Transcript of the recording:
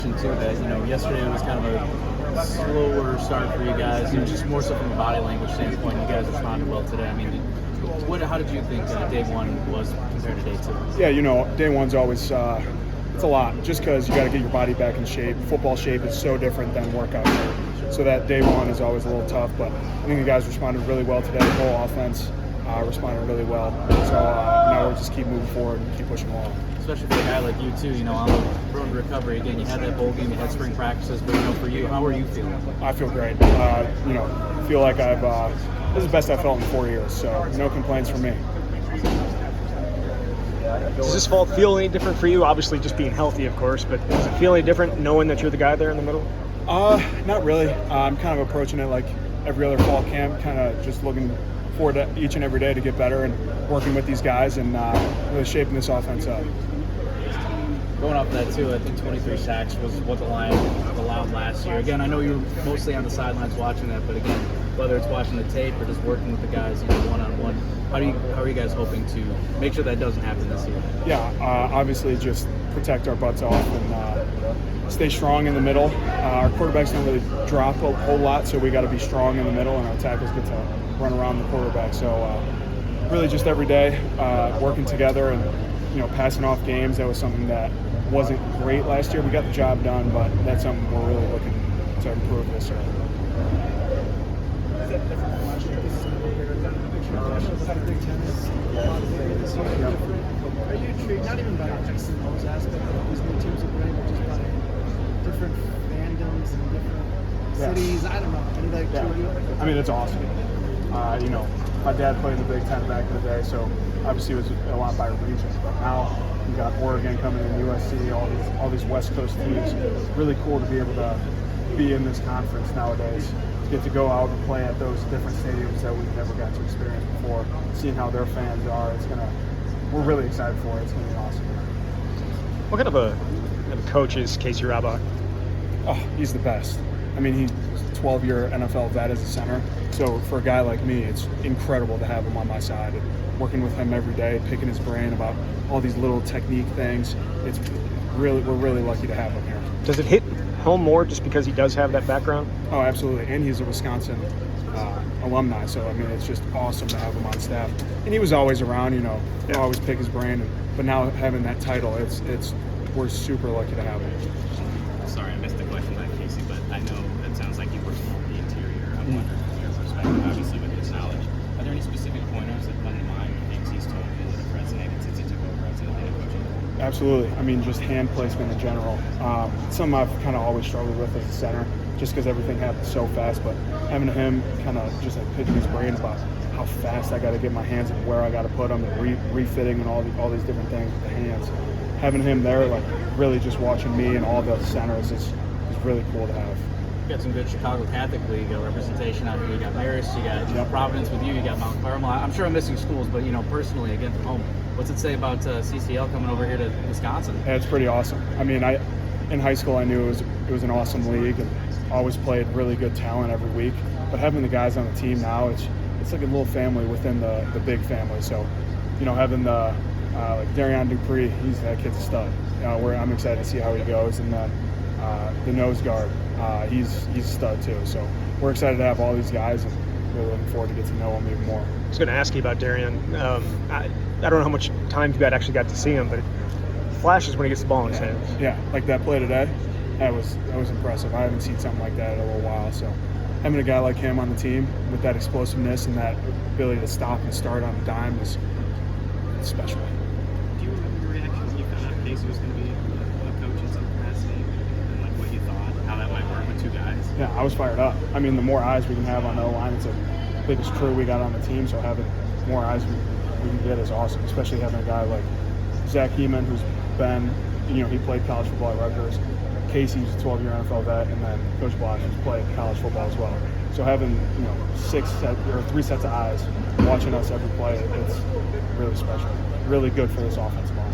Too that yesterday was kind of a slower start for you guys. It was just more so from a body language standpoint. You guys responded well today. I mean, how did you think day one was compared to day two? Yeah, day one's always it's a lot just because you got to get your body back in shape. Football shape is so different than workout shape. So that day one is always a little tough, but I think the guys responded really well today. The whole offense responded really well. So now we'll just keep moving forward and keep pushing along. Especially for a guy like you too, on the road to recovery. Again, you had that bowl game, you had spring practices, but for you, how are you feeling? I feel great. Feel like this is the best I've felt in 4 years, so no complaints from me. Does this fall feel any different for you? Obviously, just being healthy, of course, but does it feel any different knowing that you're the guy there in the middle? Not really. I'm kind of approaching it like every other fall camp, kind of just looking forward to each and every day to get better and working with these guys and really shaping this offense up. Going off of that too, I think 23 sacks was what the Lions allowed last year. Again, I know you were mostly on the sidelines watching that, but again, whether it's watching the tape or just working with the guys, one-on-one, how are you guys hoping to make sure that doesn't happen this year? Yeah, obviously just protect our butts off and stay strong in the middle. Our quarterbacks don't really drop a whole lot, so we got to be strong in the middle, and our tackles get to run around the quarterback. So really just every day working together and passing off games. That was something that wasn't great last year. We got the job done, but that's something we're really looking to improve this year. Are you intrigued, not even by just those aspects of these new teams are bringing, but just by different fandoms and different cities? I don't know. Any of that intrigue you? I mean, it's awesome. My dad played in the Big Ten back in the day, so obviously it was a lot by region. But now you got Oregon coming in, USC, all these West Coast teams. Really cool to be able to be in this conference nowadays. To get to go out and play at those different stadiums that we've never got to experience before. Seeing how their fans are, we're really excited for it. It's gonna be awesome. What kind of a coach is Casey Rabach? Oh, he's the best. I mean, he's a 12-year NFL vet as a center. So for a guy like me, it's incredible to have him on my side and working with him every day, picking his brain about all these little technique things. We're really lucky to have him here. Does it hit home more just because he does have that background? Oh, absolutely. And he's a Wisconsin alumni, so I mean, it's just awesome to have him on staff. And he was always around, always pick his brain. But now having that title, we're super lucky to have him. Sorry, I missed the question about Casey, but I know it sounds like you work more on the interior. I'm wondering from your perspective, obviously with his knowledge, are there any specific pointers that come to mind or things he's told you that have resonated since he took over as a head coach? Absolutely. I mean, just hand placement in general. Something I've kind of always struggled with as a center, just because everything happens so fast. But having him kind of just picking his brain about how fast I got to get my hands and where I got to put them and refitting and all these different things with the hands. Having him there, really just watching me and all the centers is really cool to have. You got some good Chicago Catholic League representation out here. You got Marist, you got Providence with you got Mount Carmel. I'm sure I'm missing schools, but personally, again from home, what's it say about CCL coming over here to Wisconsin? Yeah, it's pretty awesome. I mean, in high school I knew it was an awesome league and always played really good talent every week. But having the guys on the team now, it's like a little family within the big family. So, having the like Darian Dupree, that kid's a stud. I'm excited to see how he goes, and then the nose guard, he's a stud too. So we're excited to have all these guys, and really looking forward to get to know him even more. I was going to ask you about Darian. I don't know how much time you actually got to see him, but it flashes when he gets the ball in his hands. Yeah, like that play today, that was impressive. I haven't seen something like that in a little while. So having a guy like him on the team with that explosiveness and that ability to stop and start on a dime is special. Do you remember your reaction when you found out Casey was going to be a coach in some capacity, and what you thought, how that might work with two guys? Yeah, I was fired up. I mean, the more eyes we can have on the O-line, it's the biggest crew we got on the team, so having more eyes we can get is awesome, especially having a guy like Zach Heeman, who's been, he played college football at Rutgers. Casey's a 12-year NFL vet, and then Coach Block, who's played college football as well. So having 3 sets of eyes watching us every play, it's really special. Really good for this offensive line.